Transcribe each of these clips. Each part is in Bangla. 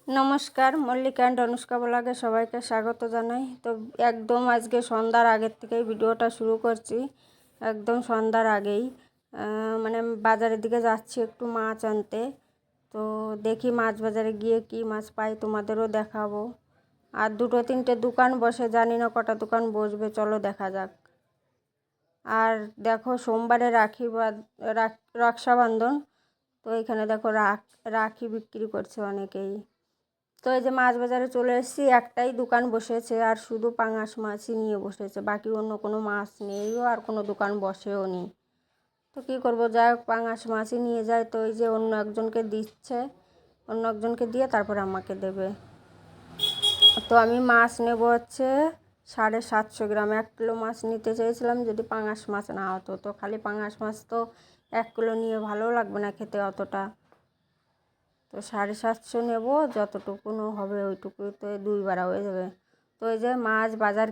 নমস্কার, মল্লিকা অ্যান্ড অনুষ্কা ব্লগে সবাইকে স্বাগত জানাই। তো একদম আজকে সন্ধ্যার আগের থেকেই ভিডিওটা শুরু করছি। একদম সন্ধ্যার আগেই মানে বাজারের দিকে যাচ্ছি একটু মাছ আনতে। তো দেখি মাছ বাজারে গিয়ে কি মাছ পাই, তোমাদেরও দেখাবো। আর দুটো তিনটে দোকান বসে, জানি না কটা দোকান বসবে, চলো দেখা যাক। আর দেখো সোমবারে রক্ষাবন্ধন, তো এখানে দেখো রাখি বিক্রি করছে অনেকেই। তো এই যে মাছ বাজারে চলে এসেছি, একটাই দোকান বসেছে আর শুধু পাঙাশ মাছই নিয়ে বসেছে, বাকি অন্য কোনো মাছ নেইও আর কোনো দোকান বসেও নি। তো কী করবো, যাই হোক পাঙাশ মাছই নিয়ে যায়। তো এই যে অন্য একজনকে দিচ্ছে, অন্য একজনকে দিয়ে তারপরে আমাকে দেবে। তো আমি মাছ নেব হচ্ছে 750 গ্রাম। 1 কিলো মাছ নিতে চেয়েছিলাম যদি পাঙাশ মাছ না হতো। তো খালি পাঙাশ মাছ তো 1 কিলো নিয়ে ভালো লাগবে না খেতে অতটা। তো 750 নেব, যতটুকুনো হবে ওইটুকুই, তো 2 বার হয়ে যাবে। তো এই যে মাছ বাজার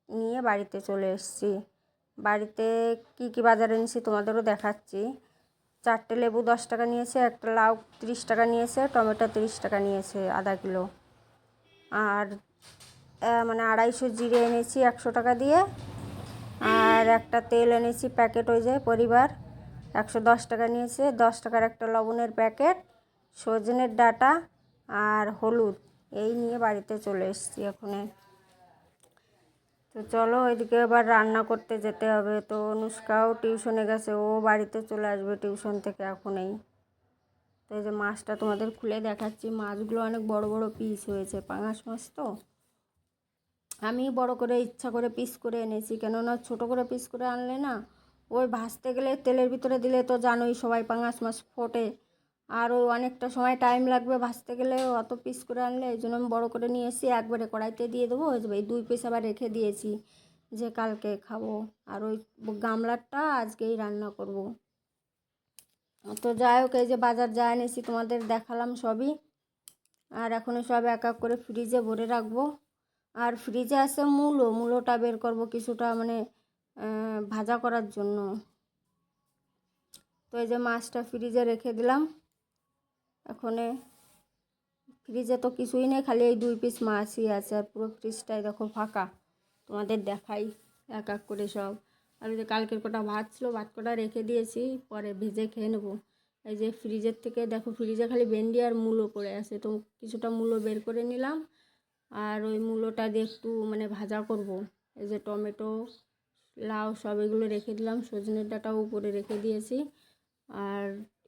নিয়ে বাড়িতে চলে এসেছি। বাড়িতে কি বাজার এনেছি তোমাদেরও দেখাচ্ছি। 4টে লেবু 10 টাকা নিয়েছে, একটা লাউ 30 টাকা নিয়েছে, টমেটো 30 টাকা নিয়েছে আধা কিলো। আর মানে 250 জিরে এনেছি 100 টাকা দিয়ে। আর একটা তেল এনেছি প্যাকেট, ওই যে পরিবার, 110 টাকা নিয়েছে। 10 টাকার একটা লবণের প্যাকেট, সজনের ডাঁটা আর হলুদ, এই নিয়ে বাড়িতে চলে এসেছি এখনে। তো চলো ওইদিকে এবার রান্না করতে যেতে হবে। তো অনুষ্কাও টিউশনে গেছে, ও বাড়িতে চলে আসবে টিউশন থেকে এখনই। তো এই যে মাছটা তোমাদের খুলে দেখাচ্ছি। মাছগুলো অনেক বড় বড় পিস হয়েছে, পাঙাশ মাছ তো। আমি বড় করে ইচ্ছা করে পিস করে এনেছি, কেননা ছোট করে পিস করে আনলে না, ওই ভাজতে গেলে তেলের ভিতরে দিলে তো জানোই সবাই পাঙাশ মাছ ফোটে, আর ওই অনেকটা সময় টাইম লাগবে ভাজতে গেলে। অত পিস করে আনলে এই জন্য আমি বড়ো করে নিয়ে এসেছি, একবারে কড়াইতে দিয়ে দেবো হয়ে যাবে। এই 2 পিস আবার রেখে দিয়েছি যে কালকে খাবো। আর ওই গামলাটা আজকেই রান্না করব। তো যাই হোক, এই যে বাজার যা এনেছি তোমাদের দেখালাম সবই। আর এখনও সব এক এক করে ফ্রিজে ভরে রাখবো। আর ফ্রিজে আছে মূলোটা বের করব কিছুটা, মানে ভাজা করার জন্য। তো এই যে মাছটা ফ্রিজে রেখে দিলাম। এখনে ফ্রিজে তো কিছুই নেই, খালি এই 2 পিস মাছই আছে। আর পুরো ফ্রিজটাই দেখো ফাঁকা। তোমাদের দেখাই এক এক করে সব। আর ওই যে কালকের কটা ভাত ছিল, ভাত কটা রেখে দিয়েছি, পরে ভেজে খেয়ে নেবো। এই যে ফ্রিজের থেকে দেখো, ফ্রিজে খালি ভেন্ডি আর মূলো পড়ে আছে, তো কিছুটা মূলো বের করে নিলাম। আর ওই মূলোটা দিয়ে একটু মানে ভাজা করব। এই যে টমেটো, লাউ সব এগুলো রেখে দিলাম, সজনের ডাঁটাও উপরে রেখে দিয়েছি। আর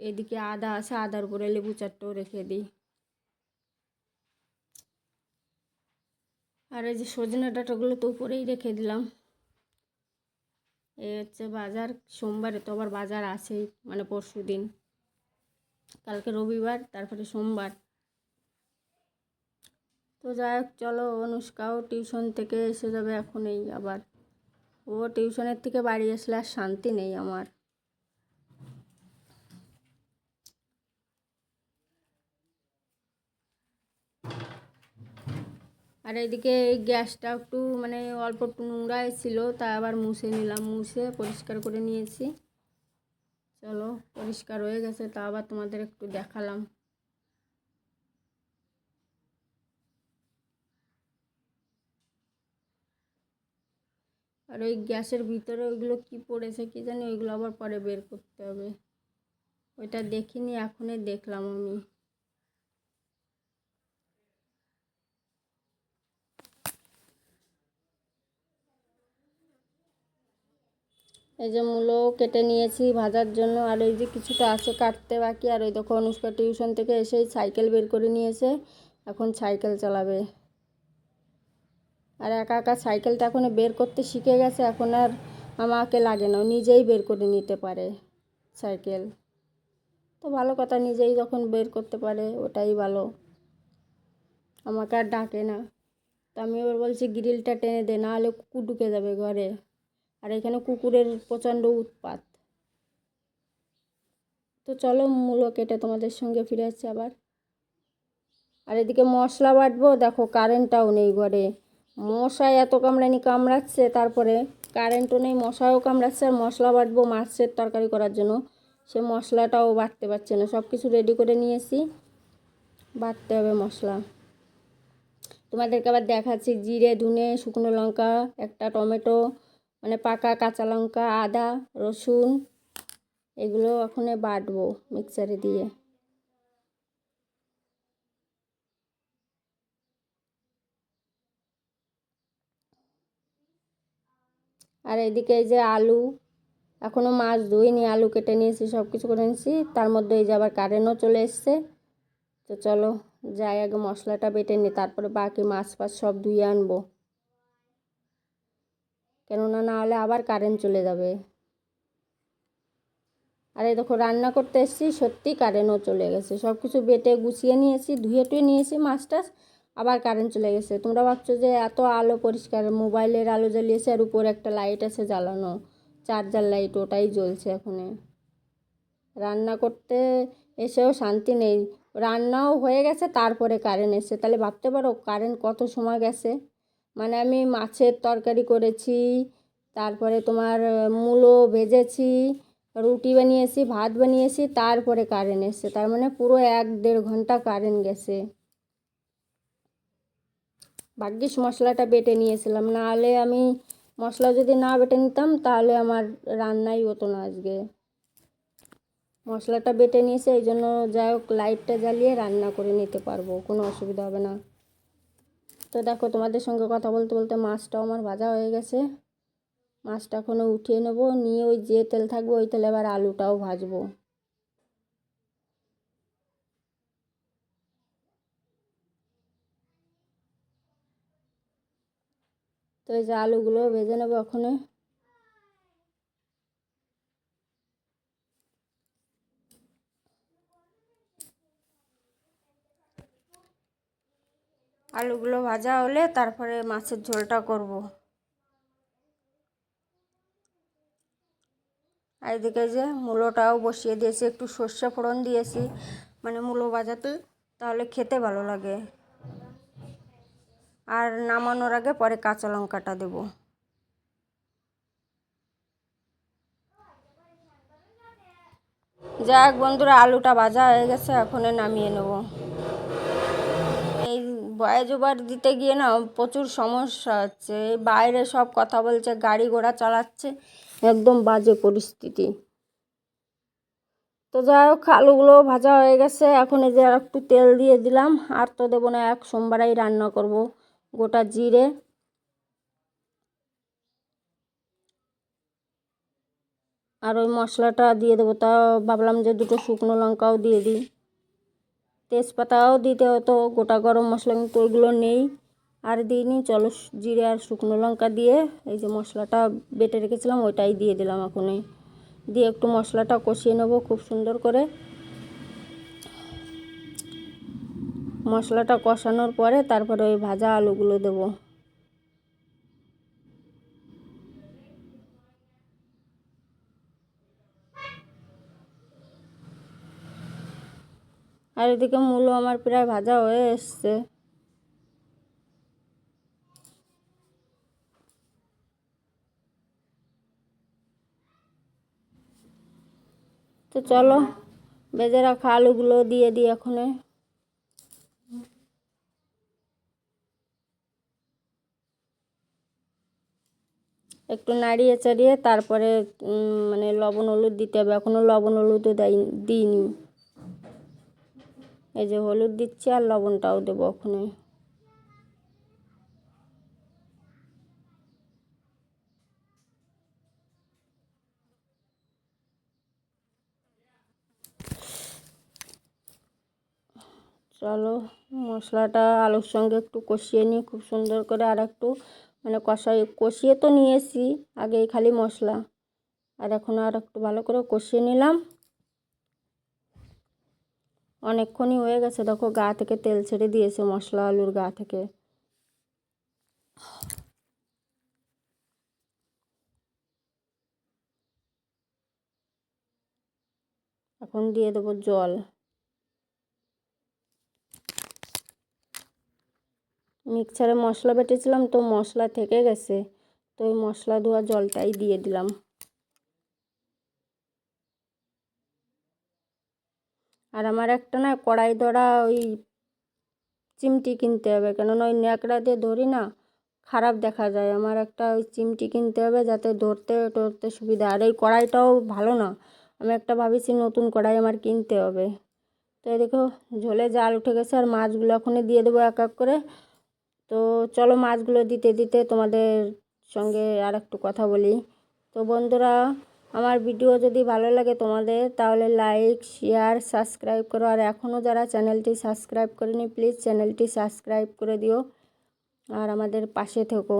এদিকে আদা আছে, আদার উপরে লেবু চারটেও রেখে দিই। আর এই যে সজনের ডাঁটাগুলো তো উপরেই রেখে দিলাম। এই হচ্ছে বাজার। সোমবারে তো আবার বাজার আছেই, মানে পরশু দিন, কালকে রবিবার, তারপরে সোমবার। তো যাই হোক চলো, অনুষ্কাও টিউশন থেকে এসে যাবে এখনই আবার। ও টিউশনের থেকে বাড়ি আসলে আর শান্তি নেই আমার। আর এদিকে এই গ্যাসটা একটু মানে অল্প একটু নোংরা ছিল, তা আবার মুছে নিলাম, মুছে পরিষ্কার করে নিয়েছি। চলো পরিষ্কার হয়ে গেছে, তা আবার তোমাদের একটু দেখালাম। আর ওই গ্যাসের ভিতরে ওইগুলো কি পড়েছে কি জানি, ওইগুলো আবার পরে বের করতে হবে। ওইটা দেখিনি, এখনই দেখলাম আমি। এই যে মূলো কেটে নিয়েছি ভাজার জন্য। আর এই যে কিছুটা আছে কাটতে বাকি। আর ওই দেখো অনুষ্কা টিউশন থেকে এসেই সাইকেল বের করে নিয়েছে, এখন সাইকেল চালাবে। আর একা একা সাইকেলটা এখন বের করতে শিখে গেছে, এখন আর আমাকে লাগে না, নিজেই বের করে নিতে পারে সাইকেল। তো ভালো কথা, নিজেই যখন বের করতে পারে ওটাই ভালো, আমাকে আর ডাকে না। তো আমি এবার বলছি গ্রিলটা টেনে দে, না হলে কুকুর ঢুকে যাবে ঘরে। আর এখানে কুকুরের প্রচণ্ড উৎপাত। তো চলো মূলো কেটে তোমাদের সঙ্গে ফিরে আসছি আবার। আর এদিকে মশলা বাটবো, দেখো কারেন্টটাও নেই ঘরে। মশায় এত কামড়াচ্ছে, তারপরে কারেন্টও নেই, মশাও কামড়াচ্ছে। আর মশলা বাটবো মাছের তরকারি করার জন্য, সে মশলাটাও বাটতে পারছে না। সব কিছু রেডি করে নিয়েছি, বাটতে হবে মশলা। তোমাদেরকে আবার দেখাচ্ছি, জিরে, ধনে, শুকনো লঙ্কা, একটা টমেটো, মানে পাকা কাঁচা লঙ্কা, আদা, রসুন, এগুলো এখন বাটবো মিক্সারে দিয়ে। আর এদিকে এই যে আলু, এখনও মাছ ধুইনি, আলু কেটে নিয়েছি, সব কিছু করে নিয়েছি, তার মধ্যে এই যে আবার কারেন্টও চলে এসছে। তো চলো যাই, আগে মশলাটা বেটে নিই, তারপরে বাকি মাছ ফাছ সব ধুয়ে আনবো, কেননা না হলে আবার কারেন্ট চলে যাবে। আর এই দেখো রান্না করতে এসেছি, সত্যি কারেন্টও চলে গেছে। সব কিছু বেটে গুছিয়ে নিয়েছি, ধুয়ে টুয়ে নিয়েছি মাছ টাছ, আবার কারেন্ট চলে গেছে। তোমরা ভাবছো যে এত আলো পরিষ্কার, মোবাইলের আলো জ্বালিয়েছে, আর উপরে একটা লাইট আছে জ্বালানো, চার্জার লাইট, ওটাই জ্বলছে এখনে। রান্না করতে এসেও শান্তি নেই, রান্নাও হয়ে গেছে তারপরে কারেন্ট এসে, তাহলে ভাবতে পারো কারেন্ট কত সময় গেছে। মানে আমি মাছের তরকারি করেছি, তারপরে তোমার মূলো ভেজেছি, রুটি বানিয়েছি, ভাত বানিয়েছি, তারপরে কারেন্ট এসছে, তার মানে পুরো 1-1.5 ঘন্টা কারেন্ট গেছে। ভাগ্যিস মশলাটা বেটে নিয়েছিলাম, না হলে আমি মশলা যদি না বেটে নিতাম তাহলে আমার রান্নাই হতো না আজকে। মশলাটা বেটে নিয়েছে, এই জন্য যাই হোক লাইটটা জ্বালিয়ে রান্না করে নিতে পারবো, কোনো অসুবিধা হবে না। তো দেখো তোমাদের সঙ্গে কথা বলতে বলতে মাছটাও আমার ভাজা হয়ে গেছে। মাছটা এখনও উঠিয়ে নেবো, নিয়ে ওই যে তেল থাকবে ওই তেলে আবার আলুটাও ভাজবো। তো এই যে আলুগুলো ভেজে নেবো এখনে। আলুগুলো ভাজা হলে তারপরে মাছের ঝোলটা করব। আর এদিকে যে মূলোটাও বসিয়ে দিয়েছি, একটু সর্ষে ফোড়ন দিয়েছি, মানে মূলো ভাজাতে, তাহলে খেতে ভালো লাগে। আর নামানোর আগে পরে কাঁচা লঙ্কাটা দেবো। যাক বন্ধুরা, আলুটা ভাজা হয়ে গেছে, এখন নামিয়ে নেব। এই ভয়েস ওভার দিতে গিয়ে না প্রচুর সমস্যা হচ্ছে, এই বাইরে সব কথা বলছে, গাড়ি ঘোড়া চালাচ্ছে, একদম বাজে পরিস্থিতি। তো যাই হোক আলুগুলো ভাজা হয়ে গেছে, এখন এই যে আর একটু তেল দিয়ে দিলাম, আর তো দেবো না, এক সোমবারেই রান্না করব। গোটা জিরে আর ওই মশলাটা দিয়ে দেবো, তা ভাবলাম যে দুটো শুকনো লঙ্কাও দিয়ে দিই, তেজপাতাও দিতে হতো, গোটা গরম মশলা কিন্তু ওইগুলো নেই, আর দিইনি। চলো জিরে আর শুকনো লঙ্কা দিয়ে এই যে মশলাটা বেটে রেখেছিলাম ওইটাই দিয়ে দিলাম এখনই, দিয়ে একটু মশলাটা কষিয়ে নেবো খুব সুন্দর করে। মশলাটা কষানোর পরে তারপরে ওই ভাজা আলুগুলো দেবো। আর এদিকে মূলো আমার প্রায় ভাজা হয়ে এসছে। তো চলো ভেজে রাখা আলুগুলো দিয়ে দিই এখনে। একটু নাড়িয়ে চাড়িয়ে তারপরে মানে লবণ হলুদ দিতে হবে, এখনও লবণ হলুদও দিইনি। এই যে হলুদ দিচ্ছি আর লবণটাও দেবো ওখানে। চলো মশলাটা আলুর সঙ্গে একটু কষিয়ে নিই খুব সুন্দর করে, আর একটু মানে কষিয়ে তো নিয়েছি আগেই খালি মশলা, আর এখন আর একটু ভালো করে কষিয়ে নিলাম। অনেকক্ষণই হয়ে গেছে, দেখো গা থেকে তেল ছেড়ে দিয়েছে মশলা আলুর গা থেকে। এখন দিয়ে দেবো জল। মিক্সারে মশলা বেটেছিলাম তো মশলা থেকে গেছে, তো ওই মশলা ধোয়া জলটাই দিয়ে দিলাম। আর আমার একটা না কড়াই ধরা ওই চিমটি কিনতে হবে, কেননা ওই ন্যাকড়া দিয়ে ধরি না, খারাপ দেখা যায়। আমার একটা ওই চিমটি কিনতে হবে যাতে ধরতে টরতে সুবিধা। আর এই কড়াইটাও ভালো না, আমি একটা ভাবিছি নতুন কড়াই আমার কিনতে হবে। তো এই দেখো ঝোলে জাল উঠে গেছে, আর মাছগুলো এখনই দিয়ে দেবো এক এক করে। তো চলো মাছগুলো দিতে দিতে তোমাদের সঙ্গে আর একটু কথা বলি। তো বন্ধুরা, আমার ভিডিও যদি ভালো লাগে তোমাদের, তাহলে লাইক শেয়ার সাবস্ক্রাইব করো। আর এখনও যারা চ্যানেলটি সাবস্ক্রাইব করেনি, প্লিজ চ্যানেলটি সাবস্ক্রাইব করে দিও আর আমাদের পাশে থেকো।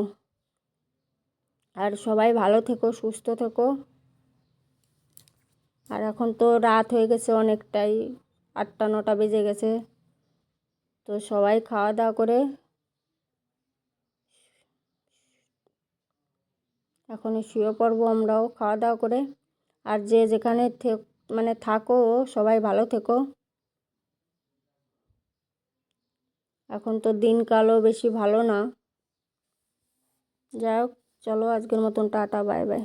আর সবাই ভালো থেকো, সুস্থ থেকো। আর এখন তো রাত হয়ে গেছে অনেকটাই, 8টা 9টা বেজে গেছে। তো সবাই খাওয়া দাওয়া করে এখন শুয়ে পড়বো আমরাও খাওয়া দাওয়া করে। আর যে যেখানে থাকো সবাই ভালো থেকো। এখন তো দিনকালও বেশি ভালো না। যাই হোক, চলো আজকের মতন টাটা, বাই বাই।